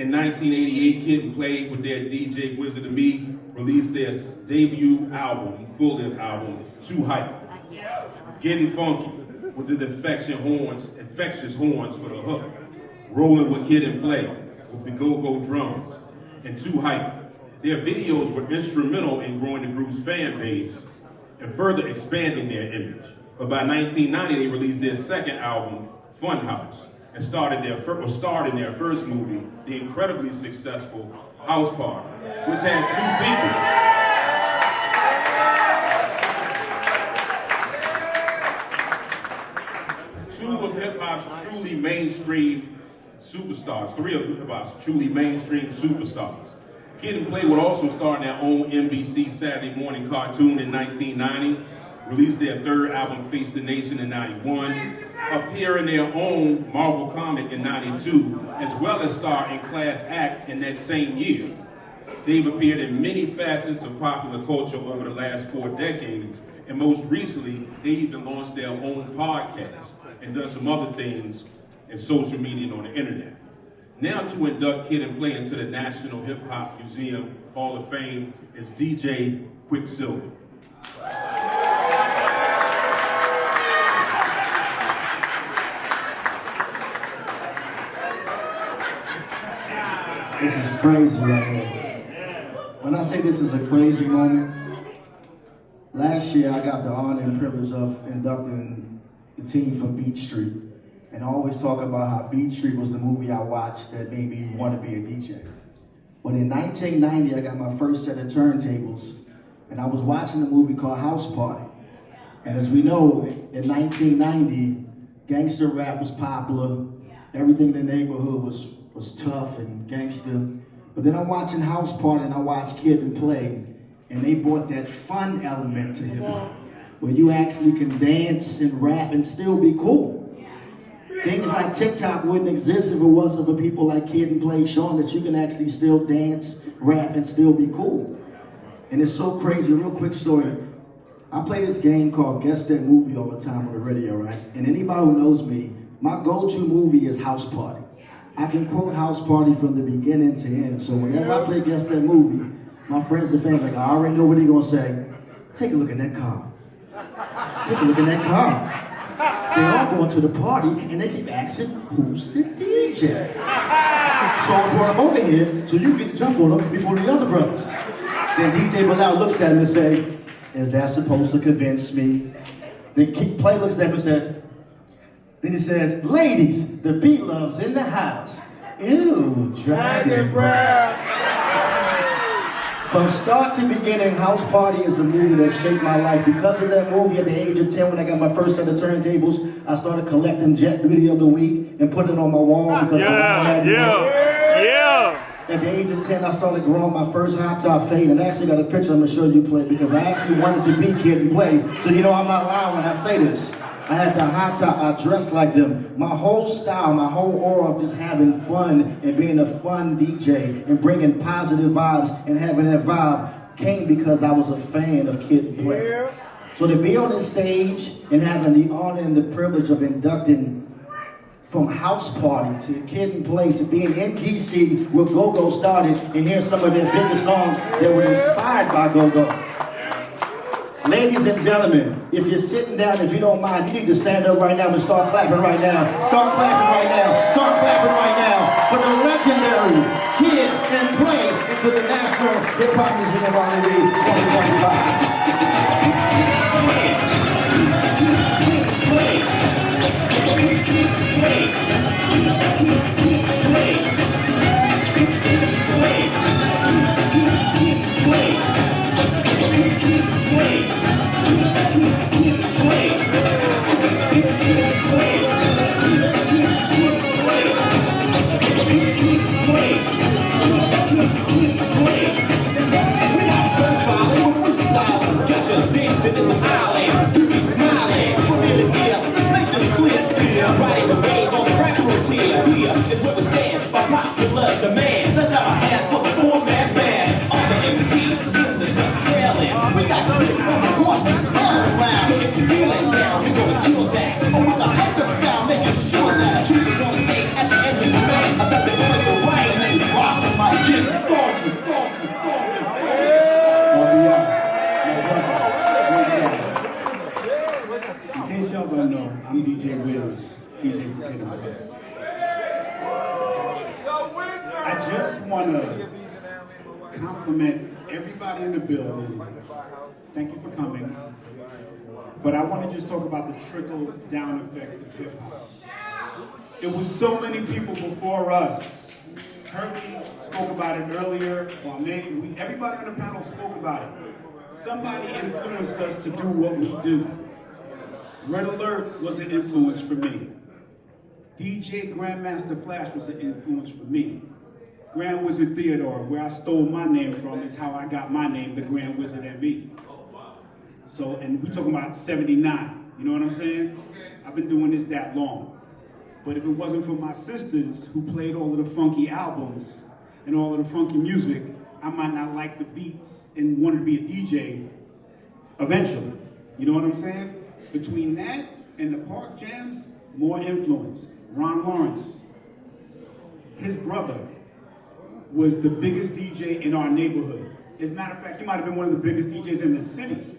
In 1988, Kid and Play with their DJ Wizard of Me released their debut album, full-length album, Too Hype. Getting Funky with his infectious horns for the hook. Rolling with Kid and Play with the go-go drums. And Too Hype. Their videos were instrumental in growing the group's fan base and further expanding their image. But by 1990, they released their second album, Funhouse, and starred in their first movie, the incredibly successful House Party, which had two sequels. Two of hip-hop's truly mainstream superstars, three of hip-hop's truly mainstream superstars. Kid and Play would also star in their own NBC Saturday morning cartoon in 1990, released their third album, Face the Nation, in 91, appear in their own Marvel comic in 92, as well as star in Class Act in that same year. They've appeared in many facets of popular culture over the last 4 decades, and most recently, they even launched their own podcast and done some other things in social media and on the internet. Now to induct Kid and Play into the National Hip Hop Museum Hall of Fame is DJ Quicksilver. This is crazy right here. When I say this is a crazy moment, last year I got the honor and privilege of inducting the team from Beat Street. And I always talk about how Beat Street was the movie I watched that made me want to be a DJ. But in 1990, I got my first set of turntables, and I was watching a movie called House Party. And as we know, in 1990, gangster rap was popular. Everything in the neighborhood was tough and gangster. But then I'm watching House Party and I watched Kid and Play, and they brought that fun element to hip hop, where you actually can dance and rap and still be cool. Things like TikTok wouldn't exist if it wasn't for people like Kid and Play showing that you can actually still dance, rap, and still be cool. And it's so crazy. A real quick story. I play this game called Guess That Movie all the time on the radio, right? And anybody who knows me, my go-to movie is House Party. I can quote House Party from the beginning to end. So whenever I play Guess That Movie, my friends and family, like, I already know what he's gonna say. Take a look in that car. Take a look in that car. They're all going to the party and they keep asking, who's the DJ? So I brought him over here so you get to jump on him before the other brothers. Then DJ Bilal looks at him and say, is that supposed to convince me? Then Kid Play looks at him and says, then he says, ladies, the beat love's in the house. Ew, dragon breath. From start to beginning, House Party is a movie that shaped my life. Because of that movie, at the age of 10, when I got my first set of turntables, I started collecting Jet Beauty of the Week and putting it on my wall because At the age of 10, I started growing my first hot top fade, and I actually got a picture I'm gonna show you, Play, because I actually wanted to be Kid and Play. So you know I'm not lying when I say this. I had the hot top, I dressed like them. My whole style, my whole aura of just having fun and being a fun DJ and bringing positive vibes and having that vibe came because I was a fan of Kid and Play. Yeah. So to be on this stage and having the honor and the privilege of inducting from House Party to Kid and Play to being in DC where Go-Go started and hear some of their biggest songs that were inspired by Go-Go. Ladies and gentlemen, if you're sitting down, if you don't mind, you need to stand up right now and start clapping right now. Start clapping right now. Start clapping right now for the legendary Kid and Play into the National Hip Hop Museum Hall 2025. Dancing in the alley, you be smiling. From ear to ear, let's make this clear to you. Riding the range on the rap frontier. Here is where we stand by popular demand. Let's have a hand for the four-man band. All the MCs, the business just trailing. We got music on the horse just running around. So if you feel it down, we're gonna kill that. Oh, with a hyped up sound, making sure that truth is gonna say at the end of the night. I thought the boys were right. just want to compliment everybody in the building. Thank you for coming. But I want to just talk about the trickle-down effect of hip-hop. It was so many people before us. Herbie spoke about it earlier. Everybody on the panel spoke about it. Somebody influenced us to do what we do. Red Alert was an influence for me. DJ Grandmaster Flash was an influence for me. Grand Wizard Theodore, where I stole my name from, is how I got my name, the Grand Wizard ME. So, and we're talking about 79, you know what I'm saying? I've been doing this that long. But if it wasn't for my sisters who played all of the funky albums and all of the funky music, I might not like the beats and wanted to be a DJ eventually. You know what I'm saying? Between that and the park jams, more influence. Ron Lawrence, his brother, was the biggest DJ in our neighborhood. As a matter of fact, he might have been one of the biggest DJs in the city.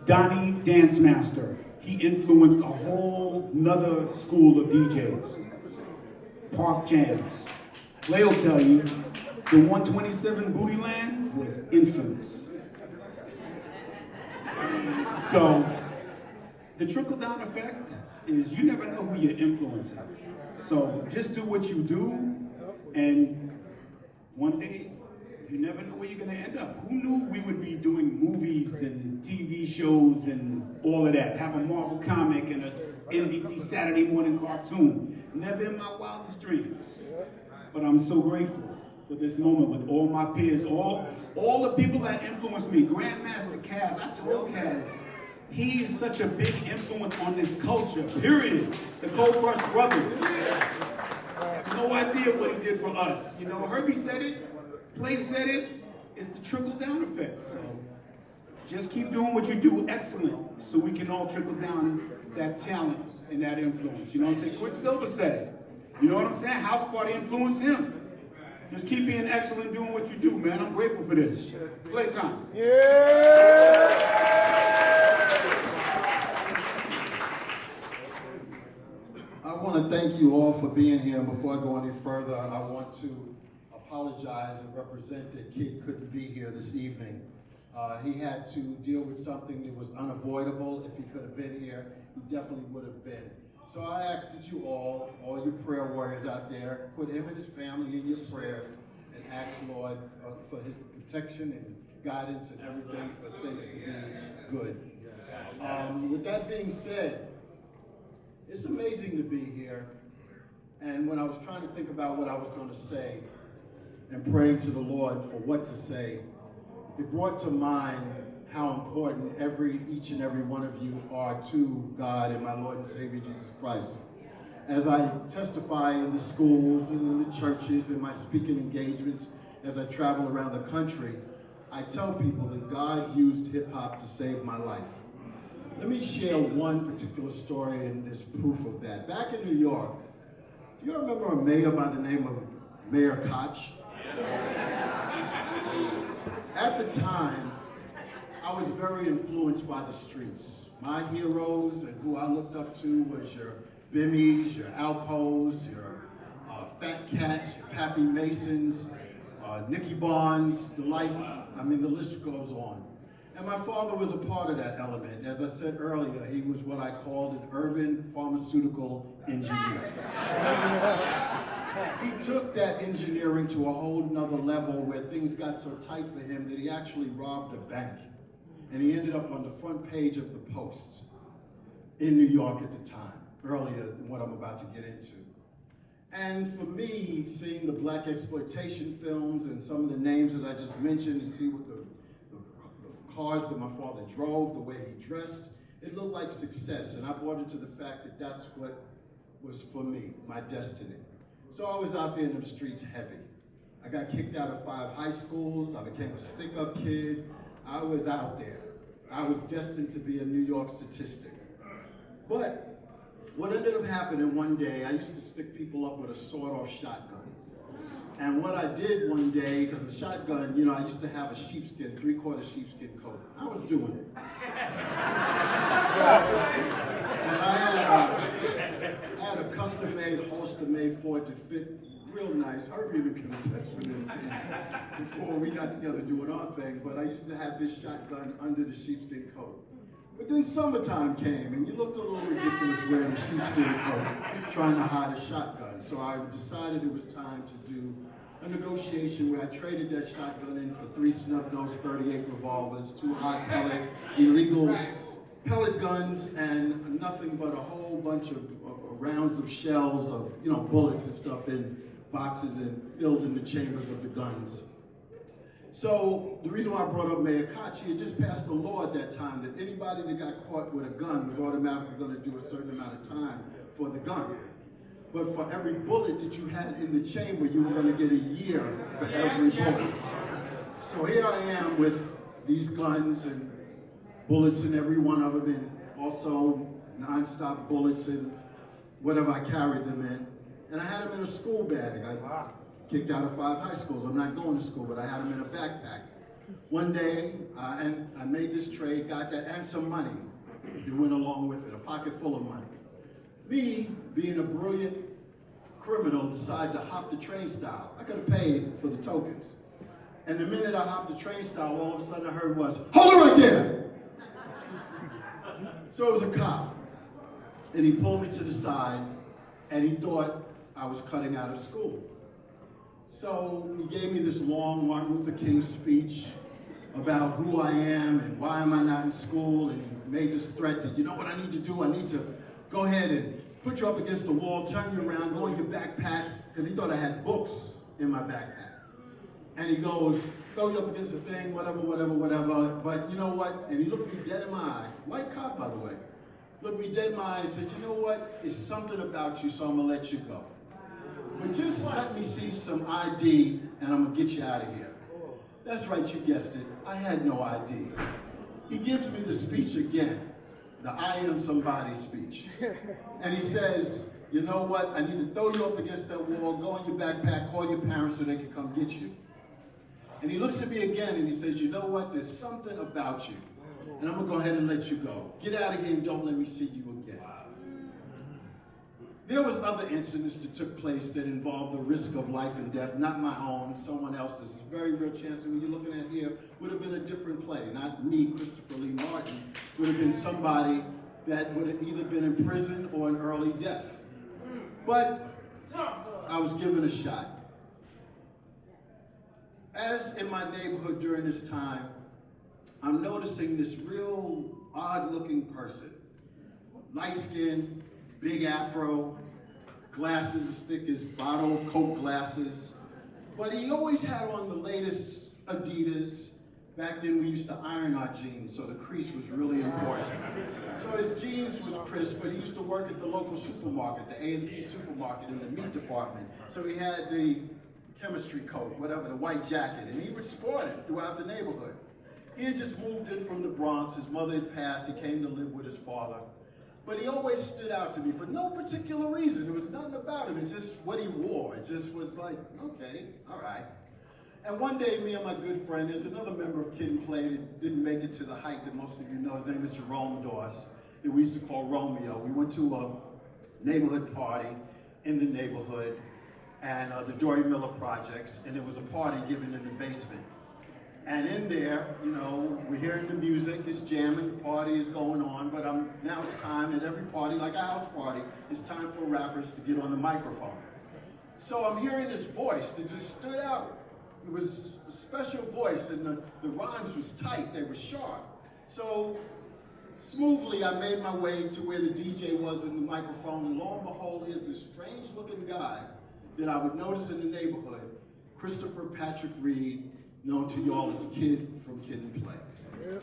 Donnie Dance Master. He influenced a whole nother school of DJs. Park jams. Clay will tell you, the 127 Booty Land was infamous. So, the trickle-down effect is you never know who you're influencing. So just do what you do, and one day, you never know where you're gonna end up. Who knew we would be doing movies and TV shows and all of that? Have a Marvel comic and a NBC Saturday morning cartoon. Never in my wildest dreams. But I'm so grateful for this moment with all my peers, all the people that influenced me. Grandmaster Kaz, I told Kaz, he is such a big influence on this culture, period. The Cold Crush Brothers. No idea what he did for us. You know, Herbie said it, Play said it, it's the trickle-down effect. So just keep doing what you do excellent so we can all trickle down that talent and that influence. You know what I'm saying? Quicksilver said it. You know what I'm saying? House Party influenced him. Just keep being excellent doing what you do, man. I'm grateful for this. Playtime. I want to thank you all for being here. Before I go any further, I want to apologize and represent that Kid couldn't be here this evening. He had to deal with something that was unavoidable. If he could have been here, he definitely would have been. So I ask that you all your prayer warriors out there, put him and his family in your prayers and ask Lord for his protection and guidance and everything for things to be good. With that being said, it's amazing to be here. And when I was trying to think about what I was going to say and praying to the Lord for what to say, it brought to mind how important each and every one of you are to God and my Lord and Savior Jesus Christ. As I testify in the schools and in the churches and my speaking engagements, as I travel around the country, I tell people that God used hip hop to save my life. Let me share one particular story and there's proof of that. Back in New York, do you remember a mayor by the name of Mayor Koch? At the time, I was very influenced by the streets. My heroes and who I looked up to was your Bimmies, your Alpos, your Fat Cats, your Pappy Masons, Nicky Barnes, the list goes on. And my father was a part of that element. As I said earlier, he was what I called an urban pharmaceutical engineer. He took that engineering to a whole nother level where things got so tight for him that he actually robbed a bank. And he ended up on the front page of the Post in New York at the time, earlier than what I'm about to get into. And for me, seeing the black exploitation films and some of the names that I just mentioned, and see what the cars that my father drove, the way he dressed, it looked like success. And I bought into the fact that that's what was for me, my destiny. So I was out there in them streets heavy. I got kicked out of 5 high schools. I became a stick-up kid. I was out there. I was destined to be a New York statistic. But what ended up happening one day, I used to stick people up with a sawed-off shotgun. And what I did one day, because the shotgun, you know, I used to have a sheepskin, 3/4 sheepskin coat. I was doing it. And I had a custom-made holster made for it to fit real nice. Herbie can attest for this. Before we got together doing our thing, but I used to have this shotgun under the sheepskin coat. But then summertime came, and you looked a little ridiculous wearing a sheepskin coat, trying to hide a shotgun. So I decided it was time to do a negotiation where I traded that shotgun in for 3 snub-nosed 38 revolvers, 2 hot pellet, illegal pellet guns, and nothing but a whole bunch of rounds of shells of, bullets and stuff in boxes and filled in the chambers of the guns. So the reason why I brought up Mayor Koch, he had just passed a law at that time that anybody that got caught with a gun was automatically going to do a certain amount of time for the gun. But for every bullet that you had in the chamber, you were going to get a year for every bullet. So here I am with these guns and bullets in every one of them, and also non-stop bullets in whatever I carried them in. And I had them in a school bag. I kicked out of 5 high schools. I'm not going to school, but I had them in a backpack. One day, and I made this trade, got that, and some money that went along with it, a pocket full of money. Me, being a brilliant criminal, decided to hop the train stile. I could have paid for the tokens. And the minute I hopped the train stile, all of a sudden I heard was, "Hold it right there!" So it was a cop. And he pulled me to the side, and he thought I was cutting out of school. So he gave me this long Martin Luther King speech about who I am and why am I not in school, and he made this threat that, you know what I need to do? I need to go ahead and put you up against the wall, turn you around, go in your backpack, because he thought I had books in my backpack. And he goes, throw you up against the thing, whatever, but you know what? And he looked me dead in my eye, white cop, by the way, looked me dead in my eye and said, you know what? It's something about you, so I'm gonna let you go. But just let me see some ID, and I'm gonna get you out of here. That's right, you guessed it. I had no ID. He gives me the speech again, the I am somebody speech. And he says, you know what? I need to throw you up against that wall, go in your backpack, call your parents so they can come get you. And he looks at me again and he says, you know what? There's something about you, and I'm gonna go ahead and let you go. Get out of here and don't let me see you again. There was other incidents that took place that involved the risk of life and death, not my own, someone else's. It's a very real chance that what you're looking at here would have been a different play. Not me, Christopher Lee Martin, would have been somebody that would have either been in prison or an early death. But I was given a shot. As in my neighborhood during this time, I'm noticing this real odd-looking person. Light-skinned, big afro, glasses as thick as bottle Coke glasses. But he always had on the latest Adidas. Back then we used to iron our jeans, so the crease was really important. So his jeans was crisp, but he used to work at the local supermarket, the A&P supermarket in the meat department. So he had the chemistry coat, whatever, the white jacket, and he would sport it throughout the neighborhood. He had just moved in from the Bronx. His mother had passed. He came to live with his father. But he always stood out to me for no particular reason. There was nothing about him. It's just what he wore. It just was like, okay, all right. And one day, me and my good friend, there's another member of Kid and Play that didn't make it to the height that most of you know. His name is Jerome Doss, that we used to call Romeo. We went to a neighborhood party in the neighborhood, and the Dory Miller Projects, and there was a party given in the basement. And in there, you know, we're hearing the music, it's jamming, the party is going on, but now it's time at every party, like a house party, it's time for rappers to get on the microphone. So I'm hearing this voice that just stood out. It was a special voice, and the rhymes was tight, they were sharp. So smoothly, I made my way to where the DJ was in the microphone, and lo and behold, here's this strange looking guy that I would notice in the neighborhood, Christopher Patrick Reed, known to y'all as Kid from Kid and Play. Yep.